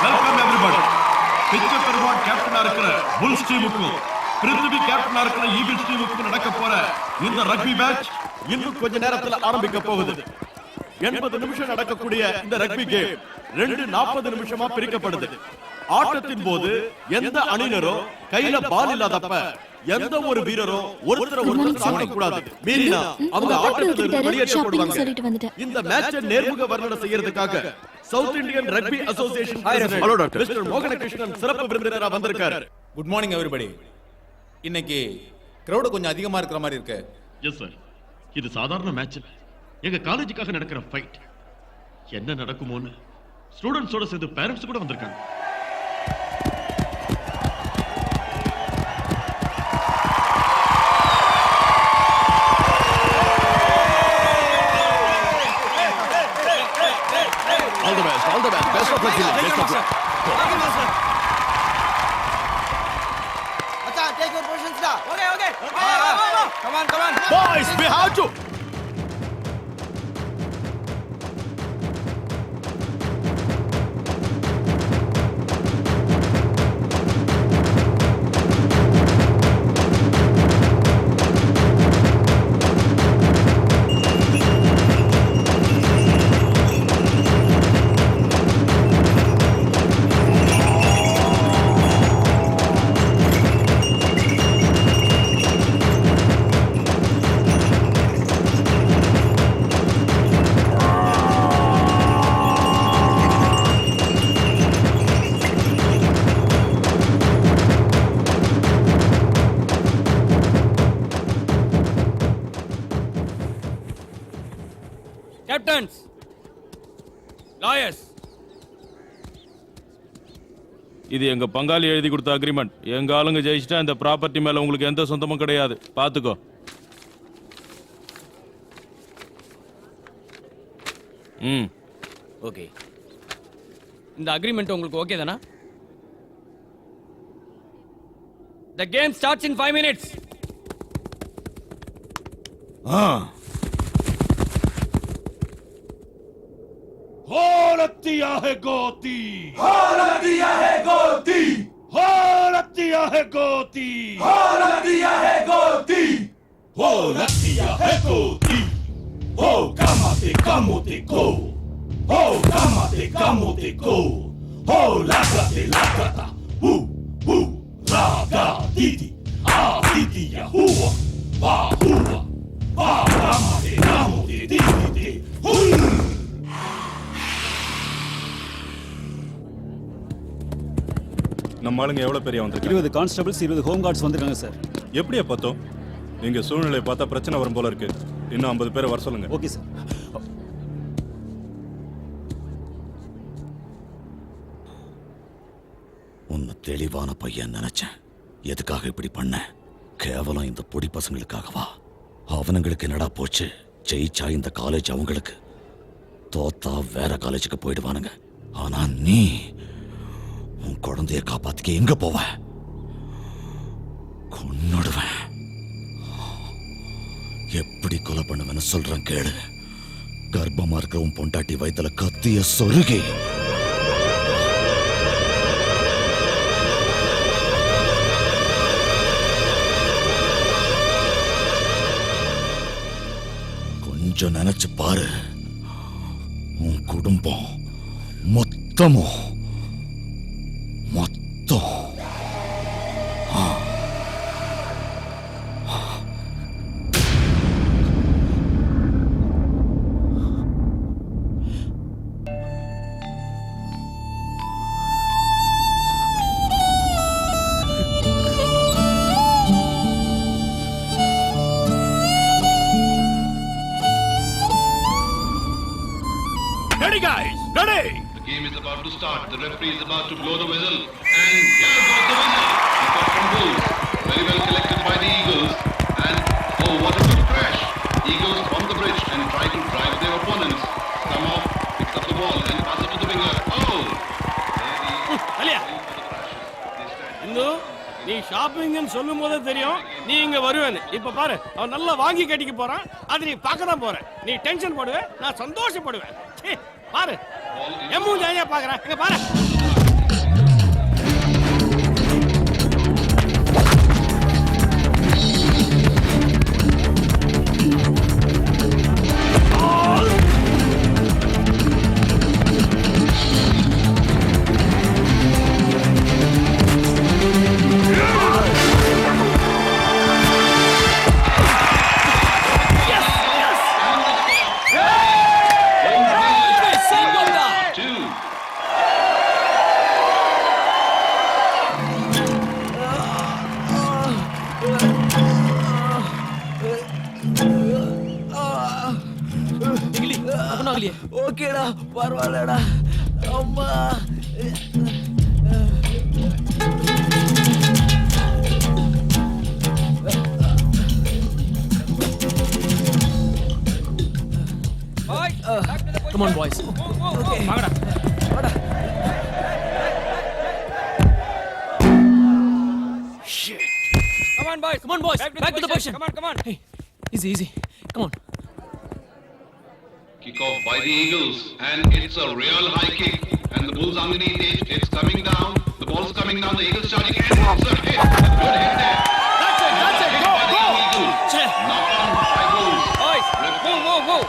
Welcome everybody. பிச்சை பெருமாள் கேப்டனா இருக்கிற புல்ஸ் டீமுக்கும் பிருத்திவி கேப்டனா இருக்கிற ஈகிள்ஸ் டீமுக்கும் நடக்க போற இந்த ரக்பி மேட்ச் இன்னும் கொஞ்ச நேரத்துல ஆரம்பிக்க போகுது. 80 நிமிஷம் நடக்கக்கூடிய இந்த ரக்பி கேம் 2:40 நிமிஷமா பிரிக்கப்படுது. ஆட்டத்தின் போது எந்த அணியினரோ கையில பால் இல்லாதப்ப எந்த ஒரு வீரரோ ஒருத்தர் தாக்கக்கூடாது. மீறினா அவங்க ஆட்டத்திலிருந்து வெளியேற்றப்படுவாங்க. இந்த மேட்சை நேர்முக வர்ணனை செய்யறதுக்காக south Indian rugby association mister Mohanakrishnan சிறப்பு விருந்தினரா வந்திருக்காரு. Good morning everybody. இன்னைக்கு கிரவுட் கொஞ்சம் அதிகமா இருக்கிற மாதிரி இருக்கு. எஸ் சார், இது சாதாரண மேட்ச் இல்ல, எங்க காலேஜுக்காக நடக்கிற ஃபைட். என்ன நடக்குமோன்னு ஸ்டூடண்ட்ஸோட சேர்ந்து பேரண்ட்ஸ் கூட வந்திருக்காங்க. All the best. Best of luck. Best of luck. Acha, take your positions now. Okay. Come on. Boys, we have to. Captains, lawyers. இது எங்க பங்காளி எழுதி கொடுத்த அக்ரிமெண்ட். எங்க ஆளுங்க ஜெயிச்சிட்டா இந்த ப்ராப்பர்ட்டி மேல உங்களுக்கு எந்த சொந்தமும் கிடையாது. பாத்துக்கோ. ஓகே. இந்த அக்ரிமெண்ட் உங்களுக்கு ஓகே தானா? The game starts in 5 minutes. Horatia hai goti. Horatia hai goti. Horatia hai goti. Horatia hai goti. Horatia hai goti. Oh, kamate kamote go. Oh, kamate kamote go. Oh, lagata. Raga didi. Ah, didi ya hua. Ba hua. Ba kamate kamote didi. நம்ம ஆளுங்க எவ்வளவு பெரிய வந்திருக்காங்க? 20 constables 20 home cards வந்திருக்காங்க sir. எப்படியா பார்த்தோம்? நீங்க சூழ்நிலையை பார்த்தா பிரச்சனை வரும் போல இருக்கு. இன்னும் 50 பேரை வர சொல்லுங்க. Okay sir. உன்னை தெளிவான பையன் நினைச்சேன். எதுக்காக இப்படி பண்ண? கேவலம் இந்த பொடி பசங்களுக்காகவா? அவனுங்களுக்கு என்னடா போச்சு? ஜெயிச்சா இந்த காலேஜ் அவங்களுக்கு, தோத்தா வேற காலேஜுக்கு போயிடுவானுங்க. ஆனா நீ உன் குழந்தைய காப்பாத்திக்க எங்க போவ? கொன்னுடுவேன். எப்படி கொலை பண்ணுவேன்னு சொல்றேன் கேளு. கர்ப்பமா இருக்கிற உன் பொண்டாட்டி வயித்துல கத்திய சொருகி கொஞ்சம் நினைச்சு பாரு. உன் குடும்பம் மொத்தமும் Ready guys, ready. The game is about to start. The referee is about to blow the whistle, and here goes the winner. He got from Bulls. Very well collected by the Eagles, and oh, what a good crash! Eagles on the bridge and try to drive their opponents. Somehow picks up the ball and passes it to the winger. Oh! அலியா, இந்து நீ ஷாப்பிங்னு சொல்லும் போதே தெரியும் நீ இங்க வருவேன்னு. இப்ப பாரு, அவன் நல்லா வாங்கி கட்டிக்க போறான். அது நீ பார்க்க தான் போற. நீ டென்ஷன் போடுவே, நான் சந்தோஷப்படுவேன். பாரு, எம்மூஞ்சி ஐயா பாக்குறேன். இங்க பாரு. பரவாயில்லடா அம்மா Come on, boys. வாங்கடா வாடா Come on, boys. Back to the position. Come on. Hey, easy. Come on. Kick off by the Eagles, and it's a real high kick. And the Bulls underneath it, it's coming down. The ball's coming down. The Eagles charging, and it's a hit. Good hit there. That's it. Go. Knock on by Bulls. Boys, move.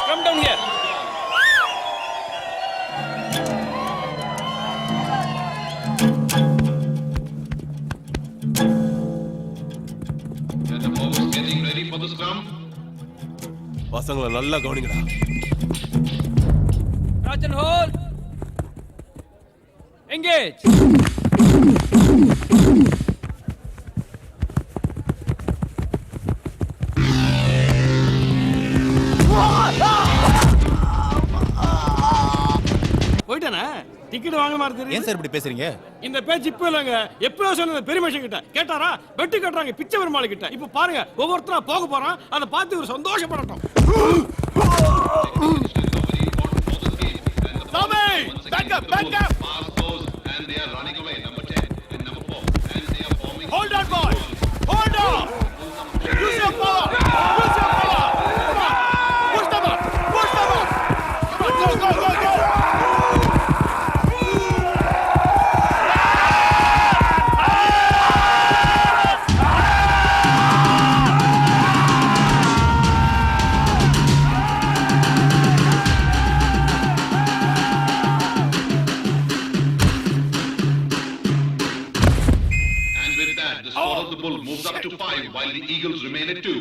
Come down here. And the forwards getting ready for the scrum. பசங்களை நல்லா கவனிங்கடா. Crouch and hold. Engage. போயிட்டானே ticket வாங்க மாதிரி ஏன் sir இப்படி பேசுறீங்க? இந்த பேச்சு இப்ப இல்லங்க எப்பயோ சொன்ன பெரிய மனுஷன் கிட்ட கேட்டாரா வெட்டு கட்டுறாங்க பிச்சை பெருமாள் கிட்ட இப்ப பாருங்க ஒவ்வொருத்தரா போக போறான் அதை பார்த்து ஒரு சந்தோஷப்படட்டும் Back up! Pass those, and they are running away. Number 10 and number 4, and they are forming. Hold on, boys. Hold on. Use your power. Come on. Push them up. Come on, go. And with that, the score of the Bull moves up to 5, while the Eagles remain at 2.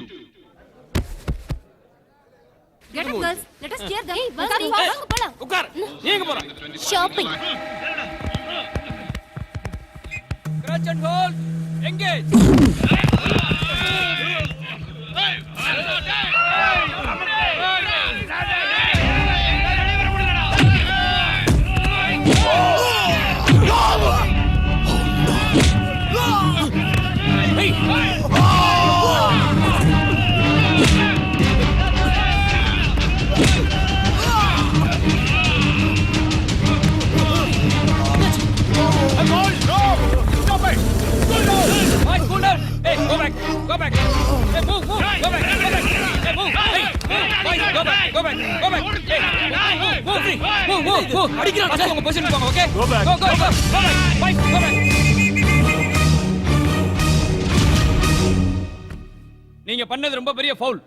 Get up, girls. Let us cheer them. Hey, வாங்க போலாம் உட்கார் நீங்க போறா Shopping. Crouch and hold. Engage. Boys, cool down. Hey, go back. Hey, move. Go back. Hey, move. Hey, boys, go back. Hey, move. அடிக்கிறான். First உங்க position போங்க, okay? Go back. Go back. Boys, go back. நீங்க பண்ணது ரொம்ப பெரிய foul.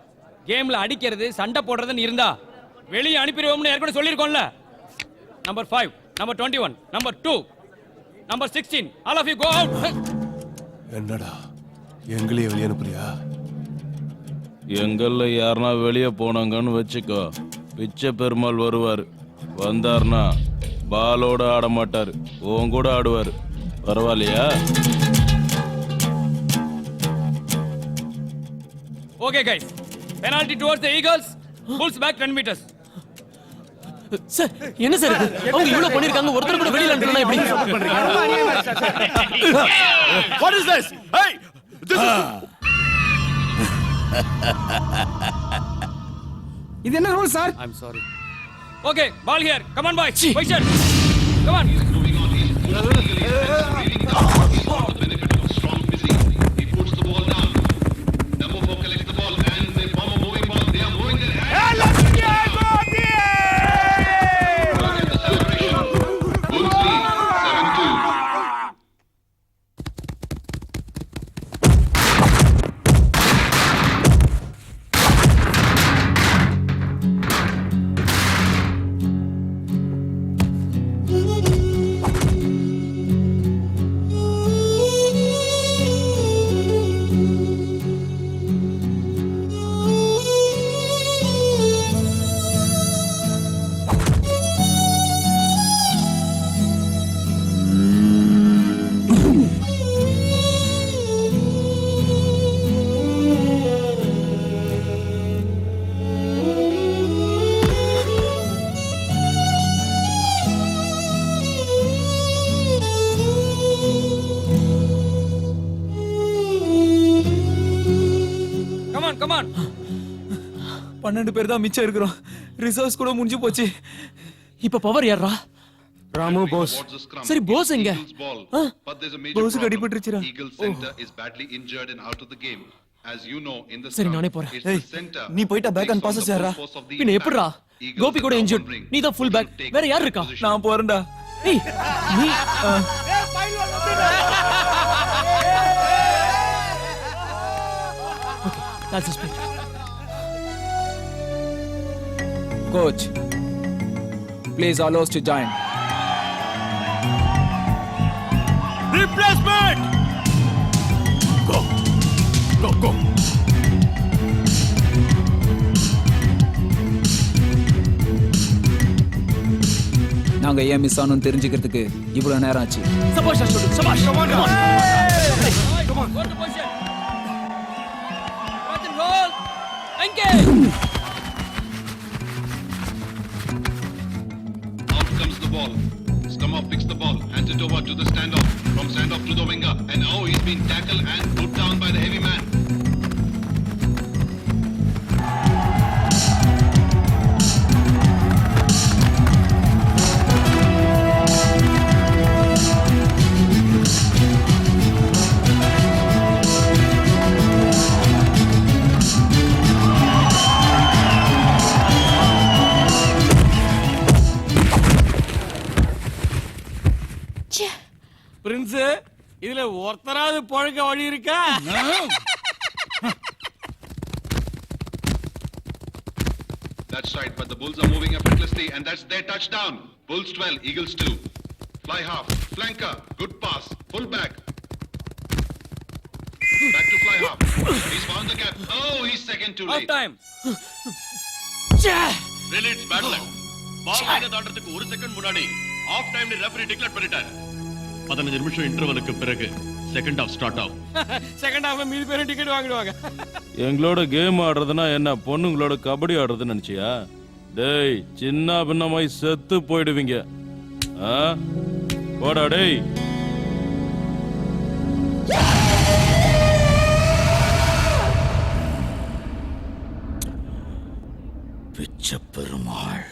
கேம்ல அடிக்கிறது, சண்டை போடுறதுன்னு இருந்தா வெளிய அனுப்பிடுவோம்னு ஏற்கனவே சொல்லிருக்கோம்ல. Number 5, number 21, number 2, number 16. All of you go out. என்னடா எங்களையே வெளியே அனுப்புறியா? எங்கள்ல யாருனா வெளியே போனாங்கன்னு வச்சுக்கோ, பிச்சை பெருமாள் வருவார். வந்தார்னா பாலோட ஆட மாட்டாரு, உன் கூட ஆடுவாரு. பரவாயில்லையா? Okay, guys. Penalty towards the Eagles. Bulls back 10 meters. Sir என்ன சார் இது? அவங்க இவ்வளவு பண்ணிருக்காங்க ஒருத்தர் கூட வெளியில அனுப்புனா எப்படி சப்போர்ட் பண்றீங்க? What is this? Hey! This is இது என்ன rule sir? I'm sorry. Okay, ball here. Come on, boys. Position. Come on. Moving on, he's leading down. He's got the benefit of strong physique. He puts the ball down. Number 4 collects the ball, and they form a moving ball. They are moving their hands. Look at the celebration. Bulls lead 7-2. 12 பேர் தான் மிச்சம் இருக்கிறோம். Reserves கூட முடிஞ்சு போச்சு. இப்ப power யாரா? ராமு போஸ். சரி போஸ் எங்க? போஸ் அடிபட்டுருச்சுடா. சரி நானே போறேன். நீ போயிட்டா பேக் அண்ட் பாசஸ் யாரா? பின்ன எப்படிடா? கோபி கூட இன்ஜூர்ட். நீ தான் ஃபுல் பேக். வேற யார் இருக்கா? நான் போறேன்டா. ஏய் நீ That's his pitch. Coach, please allow us to join. Replacement! Go! Go, go! நாங்க ஏன் மிஸ் ஆனோம் தெரிஞ்சுக்கிறதுக்கு இவ்வளவு நேரம் ஆச்சு. சபாஷ் அஷ்டு. சபாஷ். Come on. Come on. Go to position. Watch and roll. Engage. Out comes the ball. Stamov picks the ball, hands it over to the standoff. From standoff to the winger, and now he's been tackled and put down by the heavy man. Prince இதுல ஒருத்தராவது பழக்க வழி இருக்கா? That's right, but the Bulls are moving effortlessly, and that's their touchdown. Bulls 12, Eagles 2. Fly half, flanker, good pass, full back. Back to fly half. He's found the gap. Oh, he's second too Half late. time. Really, it's bad luck. பால் லைனை தாண்டறதுக்கு 1 second முன்னாடி of டைம்ல referee declare பண்ணிட்டார். 15 நிமிஷம் இன்டர்வலுக்கு பிறகு second half start ஆகும். Second ஹாஃப்ல மீதி பேரும் டிக்கெட் வாங்கிடுவாங்க. எங்களோட கேம் ஆடுறதுனா என்ன பொண்ணுங்களோட கபடி ஆடுறதுன்னு நினைச்சியா? டேய் சின்ன பின்னமாய் செத்து போயிடுவீங்க. போடா டேய். பிச்ச பெருமாள்